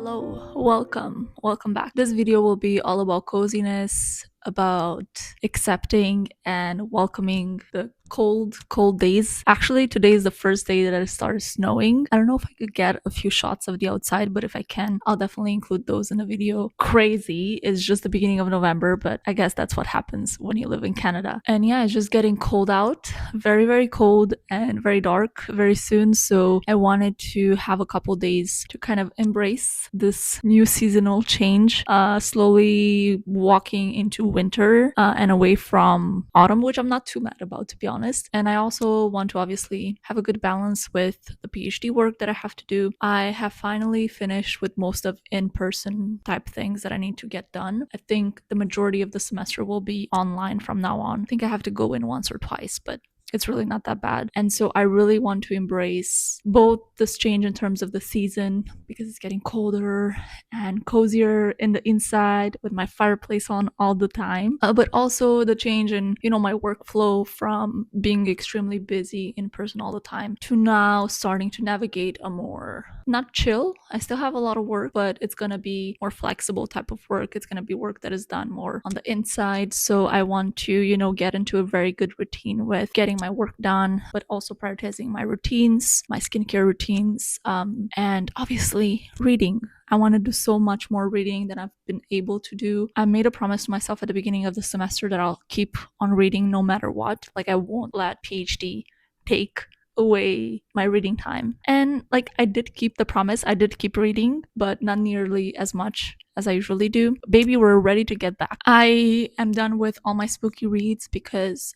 Hello, welcome back. This video will be all about coziness, about accepting and welcoming the cold days. Actually, today is the first day that it started snowing. I don't know if I could get a few shots of the outside, but if I can, I'll definitely include those in the video. Crazy, it's just the beginning of November, but I guess that's what happens when you live in Canada. And yeah, it's just getting cold out, very cold and very dark very soon. So I wanted to have a couple days to kind of embrace this new seasonal change, slowly walking into winter and away from autumn, which I'm not too mad about, to be honest. And I also want to obviously have a good balance with the PhD work that I have to do. I have finally finished with most of in-person type things that I need to get done. I think the majority of the semester will be online from now on. I think I have to go in once or twice, but it's really not that bad. And so I really want to embrace both this change in terms of the season, because it's getting colder and cozier in the inside with my fireplace on all the time, but also the change in, my workflow from being extremely busy in person all the time to now starting to navigate a more not chill. I still have a lot of work, but it's going to be more flexible type of work. It's going to be work that is done more on the inside. So I want to, get into a very good routine with getting my work done, but also prioritizing my routines, my skincare routines, and obviously reading. I want to do so much more reading than I've been able to do. I made a promise to myself at the beginning of the semester that I'll keep on reading no matter what. Like, I won't let PhD take away my reading time. And I did keep the promise. I did keep reading, but not nearly as much as I usually do. Baby, we're ready to get back. I am done with all my spooky reads because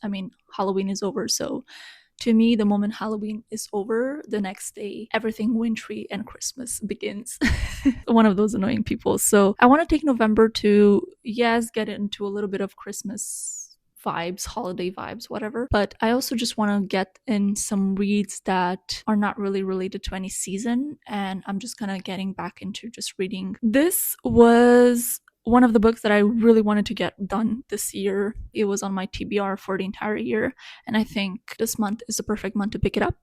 Halloween is over. So to me, the moment Halloween is over, the next day, everything wintry and Christmas begins. One of those annoying people. So I want to take November to, yes, get into a little bit of Christmas vibes, holiday vibes, whatever. But I also just want to get in some reads that are not really related to any season. And I'm just kind of getting back into just reading. This was one of the books that I really wanted to get done this year. It was on my TBR for the entire year, and I think this month is the perfect month to pick it up.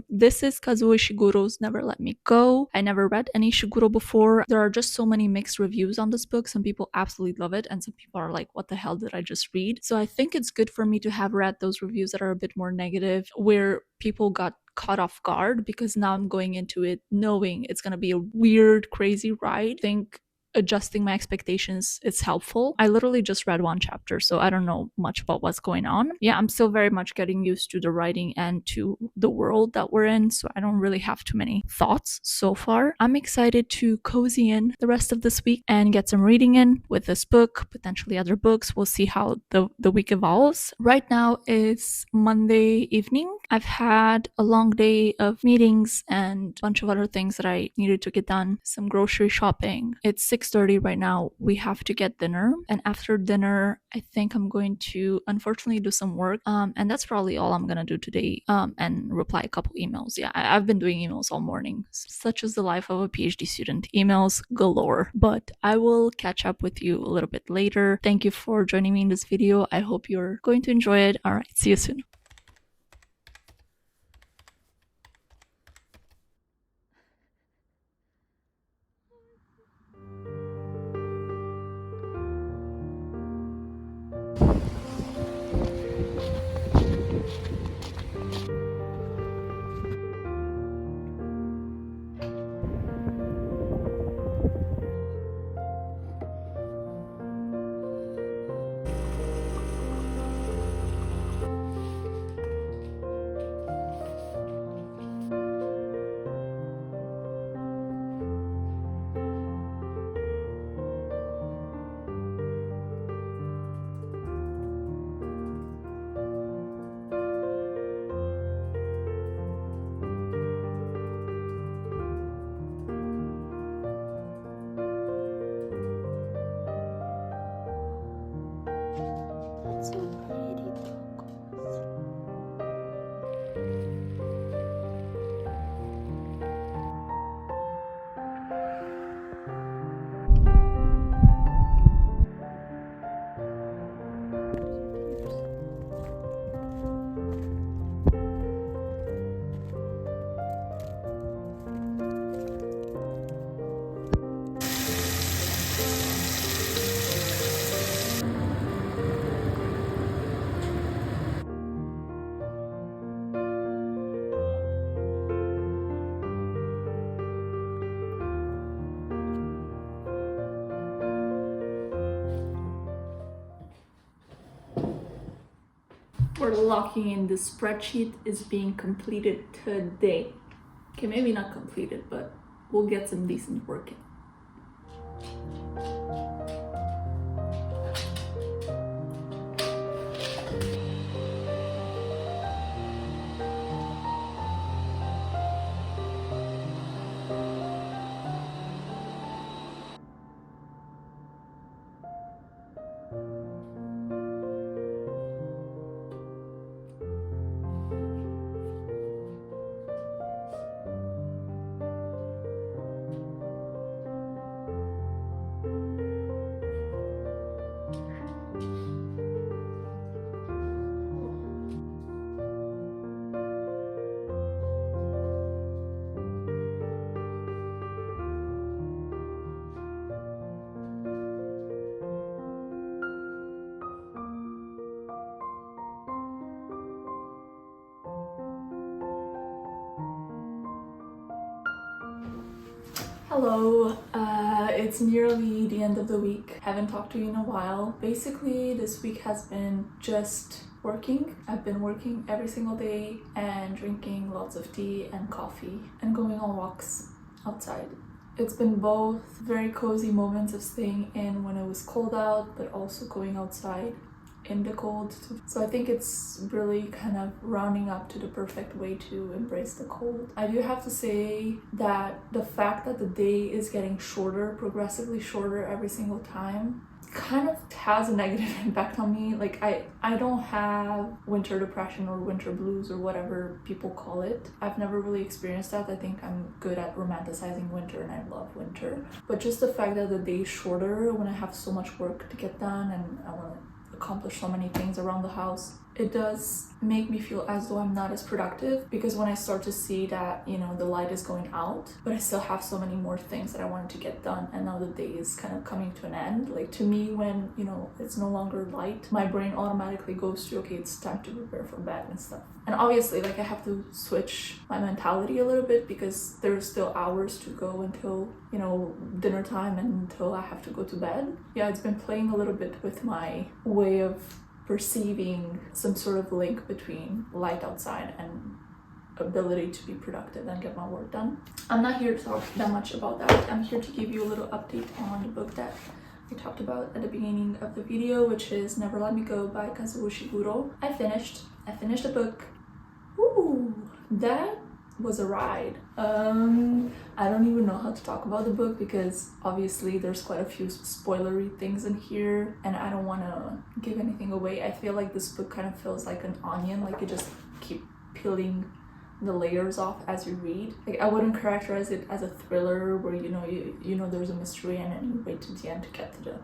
This is Kazuo Ishiguro's Never Let Me Go. I never read any Ishiguro before. There are just so many mixed reviews on this book. Some people absolutely love it, and some people are like, what the hell did I just read? So I think it's good for me to have read those reviews that are a bit more negative, where people got caught off guard, because now I'm going into it knowing it's going to be a weird, crazy ride. I think adjusting my expectations is helpful. I literally just read one chapter, so I don't know much about what's going on. Yeah, I'm still very much getting used to the writing and to the world that we're in, so I don't really have too many thoughts so far. I'm excited to cozy in the rest of this week and get some reading in with this book, potentially other books. We'll see how the week evolves. Right now it's Monday evening. I've had a long day of meetings and a bunch of other things that I needed to get done, some grocery shopping. It's 6:30 right now. We have to get dinner, and after dinner I think I'm going to unfortunately do some work, and that's probably all I'm gonna do today, and reply a couple emails. Yeah, I've been doing emails all morning. Such is the life of a PhD student. Emails galore. But I will catch up with you a little bit later. Thank you for joining me in this video. I hope you're going to enjoy it. All right, see you soon. for locking in the spreadsheet is being completed today. Okay, maybe not completed, but we'll get some decent work in. Hello, it's nearly the end of the week. Haven't talked to you in a while. Basically, this week has been just working. I've been working every single day and drinking lots of tea and coffee and going on walks outside. It's been both very cozy moments of staying in when it was cold out, but also going outside in the cold. So I think it's really kind of rounding up to the perfect way to embrace the cold. I do have to say that the fact that the day is getting shorter, progressively shorter every single time, kind of has a negative impact on me. Like I don't have winter depression or winter blues or whatever people call it. I've never really experienced that. I think I'm good at romanticizing winter and I love winter. But just the fact that the day is shorter when I have so much work to get done and I want to accomplish so many things around the house, it does make me feel as though I'm not as productive, because when I start to see that, you know, the light is going out, but I still have so many more things that I wanted to get done and now the day is kind of coming to an end. Like to me, when, you know, it's no longer light, my brain automatically goes to, okay, it's time to prepare for bed and stuff. And obviously, like, I have to switch my mentality a little bit because there's still hours to go until, you know, dinner time and until I have to go to bed. Yeah, it's been playing a little bit with my way of perceiving some sort of link between light outside and ability to be productive and get my work done. I'm not here to talk that much about that. I'm here to give you a little update on the book that I talked about at the beginning of the video, which is Never Let Me Go by Kazuo Ishiguro. I finished the book. Ooh, that was a ride. I don't even know how to talk about the book because obviously there's quite a few spoilery things in here and I don't want to give anything away. I feel like this book kind of feels like an onion, like you just keep peeling the layers off as you read. Like I wouldn't characterize it as a thriller where you know there's a mystery and then you wait to the end to get to the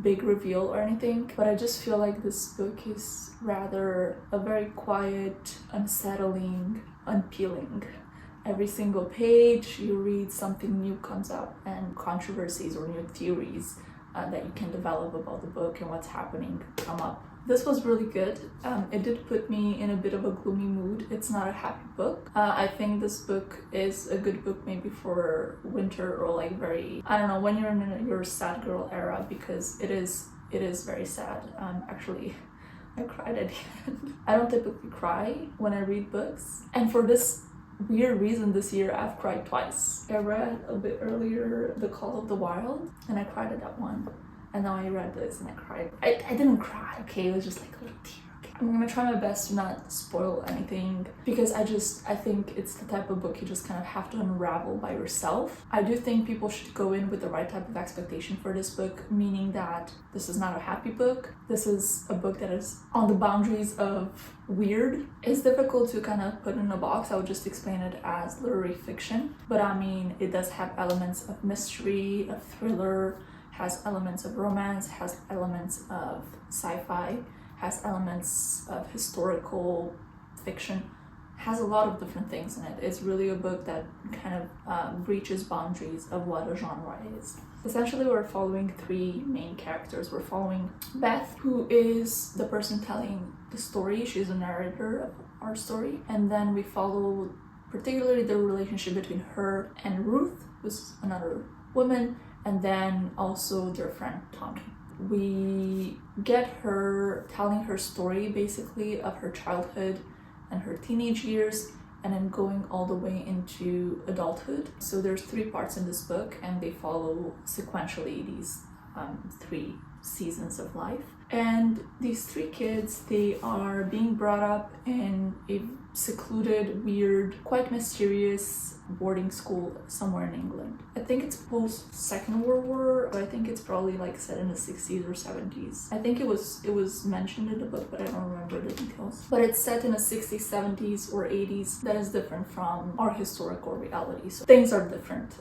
big reveal or anything, but I just feel like this book is rather a very quiet, unsettling, unpeeling. Every single page you read, something new comes up and controversies or new theories that you can develop about the book and what's happening come up. This was really good. It did put me in a bit of a gloomy mood. It's not a happy book. I think this book is a good book maybe for winter or like very, I don't know, when you're in your sad girl era, because it is very sad. Actually, I cried at the end. I don't typically cry when I read books, and for this weird reason this year I've cried twice. I read a bit earlier The Call of the Wild and I cried at that one. And now I read this and I cried. I didn't cry, okay? It was just like a little tear, okay? I'm gonna try my best to not spoil anything because I think it's the type of book you just kind of have to unravel by yourself. I do think people should go in with the right type of expectation for this book, meaning that this is not a happy book. This is a book that is on the boundaries of weird. It's difficult to kind of put in a box. I would just explain it as literary fiction. But I mean, it does have elements of mystery, of thriller, has elements of romance, has elements of sci-fi, has elements of historical fiction, has a lot of different things in it. It's really a book that kind of reaches boundaries of what a genre is. Essentially, we're following three main characters. We're following Beth, who is the person telling the story. She's a narrator of our story. And then we follow particularly the relationship between her and Ruth, who's another woman, and then also their friend Tommy. we get her telling her story basically of her childhood and her teenage years, and then going all the way into adulthood. So there's 3 parts in this book, and they follow sequentially these 3 seasons of life. And these 3 kids, they are being brought up in a secluded, weird, quite mysterious boarding school somewhere in England. I think it's post Second World War, but I think it's probably like set in the 60s or 70s. I think it was mentioned in the book, but I don't remember the details. But it's set in the 60s, 70s, or 80s. That is different from our historical reality. So things are different.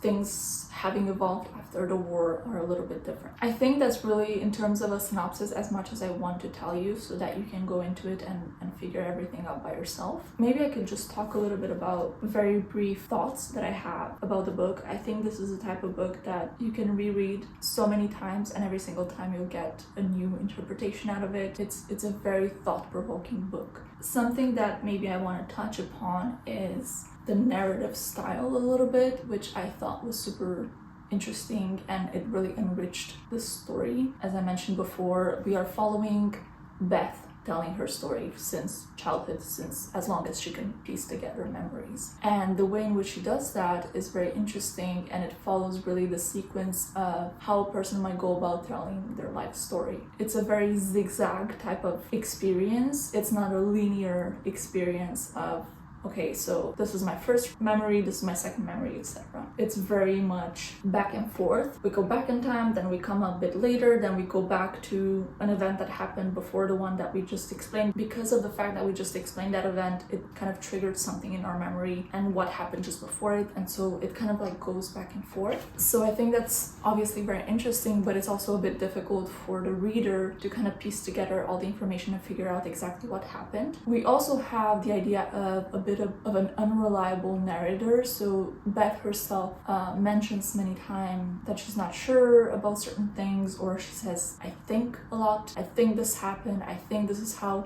Things having evolved after the war are a little bit different. I think that's really, in terms of a synopsis, as much as I want to tell you so that you can go into it and figure everything out by yourself. Maybe I could just talk a little bit about very brief thoughts that I have about the book. I think this is the type of book that you can reread so many times, and every single time you'll get a new interpretation out of it. It's a very thought-provoking book. Something that maybe I want to touch upon is the narrative style a little bit, which I thought was super interesting, and it really enriched the story. As I mentioned before, we are following Beth telling her story since childhood, since as long as she can piece together memories. And the way in which she does that is very interesting, and it follows really the sequence of how a person might go about telling their life story. It's a very zigzag type of experience. It's not a linear experience of, okay, so this is my first memory, this is my second memory, etc. It's very much back and forth. We go back in time, then we come a bit later, then we go back to an event that happened before the one that we just explained. Because of the fact that we just explained that event, it kind of triggered something in our memory and what happened just before it, and so it kind of like goes back and forth. So I think that's obviously very interesting, but it's also a bit difficult for the reader to kind of piece together all the information and figure out exactly what happened. We also have the idea of a bit of an unreliable narrator. So Beth herself mentions many times that she's not sure about certain things, or she says, I think a lot, I think this happened, I think this is how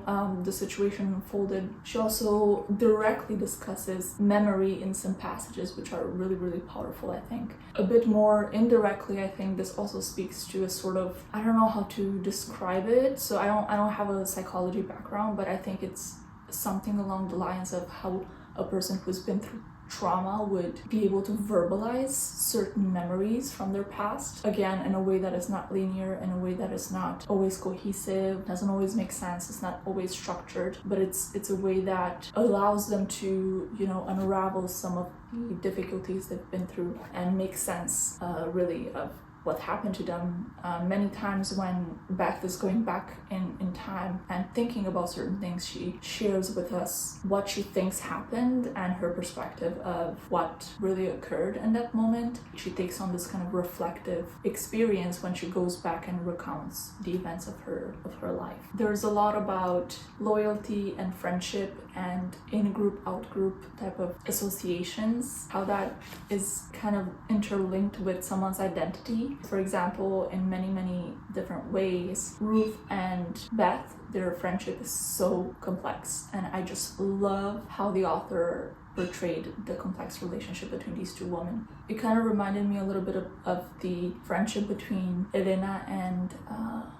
the situation unfolded. She also directly discusses memory in some passages, which are really, really powerful, I think. A bit more indirectly, I think this also speaks to a sort of, I don't know how to describe it, so I don't have a psychology background, but I think it's something along the lines of how a person who's been through trauma would be able to verbalize certain memories from their past, again in a way that is not linear, in a way that is not always cohesive, doesn't always make sense, it's not always structured, but it's a way that allows them to, you know, unravel some of the difficulties they've been through and make sense really of what happened to them. Many times when Beth is going back in time and thinking about certain things, she shares with us what she thinks happened and her perspective of what really occurred in that moment. She takes on this kind of reflective experience when she goes back and recounts the events of her life. There's a lot about loyalty and friendship and in-group, out-group type of associations, how that is kind of interlinked with someone's identity. For example, in many, many different ways, Ruth and Beth, their friendship is so complex, and I just love how the author portrayed the complex relationship between these two women. It kind of reminded me a little bit of the friendship between Elena and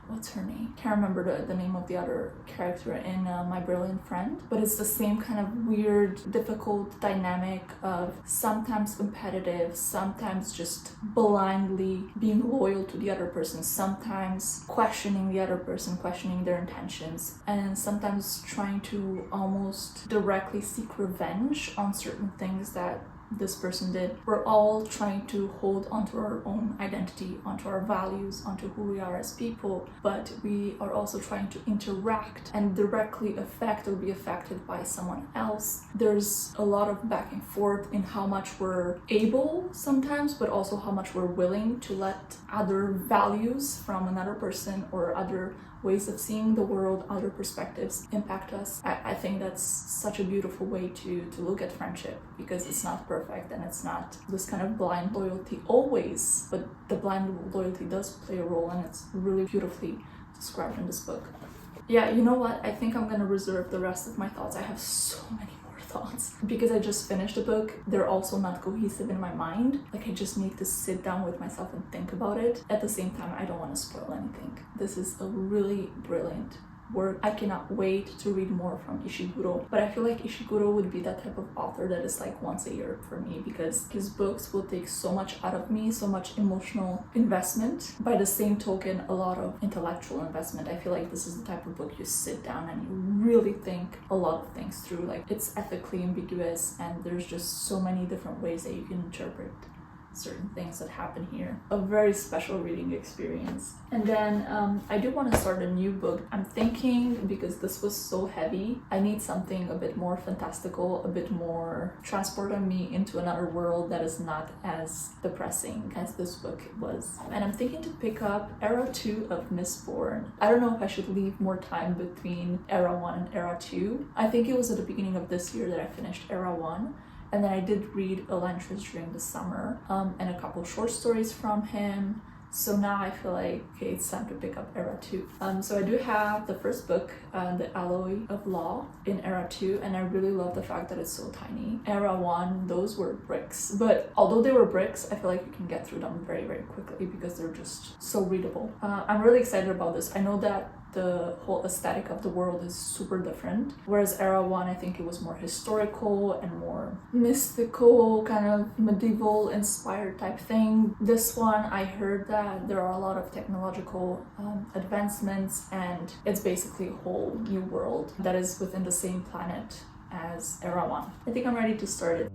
what's her name? Can't remember the name of the other character in My Brilliant Friend, but it's the same kind of weird, difficult dynamic of sometimes competitive, sometimes just blindly being loyal to the other person, sometimes questioning the other person, questioning their intentions, and sometimes trying to almost directly seek revenge on certain things that this person did. We're all trying to hold onto our own identity, onto our values, onto who we are as people, but we are also trying to interact and directly affect or be affected by someone else. There's a lot of back and forth in how much we're able sometimes, but also how much we're willing to let other values from another person or other ways of seeing the world, other perspectives impact us. I think that's such a beautiful way to look at friendship, because it's not perfect and it's not this kind of blind loyalty always, but the blind loyalty does play a role, and it's really beautifully described in this book. Yeah, you know what? I think I'm gonna reserve the rest of my thoughts. I have so many more thoughts. Because I just finished the book, they're also not cohesive in my mind. Like, I just need to sit down with myself and think about it. At the same time, I don't want to spoil anything. This is a really brilliant work. I cannot wait to read more from Ishiguro, but I feel like Ishiguro would be that type of author that is like once a year for me, because his books will take so much out of me, so much emotional investment. By the same token, a lot of intellectual investment. I feel like this is the type of book you sit down and you really think a lot of things through. Like, it's ethically ambiguous and there's just so many different ways that you can interpret certain things that happen here. A very special reading experience. And then I do want to start a new book. I'm thinking, because this was so heavy, I need something a bit more fantastical, a bit more transporting me into another world that is not as depressing as this book was. And I'm thinking to pick up Era 2 of Mistborn. I don't know if I should leave more time between Era 1 and Era 2. I think it was at the beginning of this year that I finished Era 1. And then I did read Elantris during the summer, and a couple short stories from him. So now I feel like, okay, it's time to pick up Era 2. So I do have the first book, The Alloy of Law, in Era 2, and I really love the fact that it's so tiny. Era 1, those were bricks. But although they were bricks, I feel like you can get through them very, very quickly because they're just so readable. I'm really excited about this. I know that the whole aesthetic of the world is super different. Whereas Era 1, I think it was more historical and more mystical, kind of medieval inspired type thing. This one, I heard that there are a lot of technological advancements, and it's basically a whole new world that is within the same planet as Era 1. I think I'm ready to start it.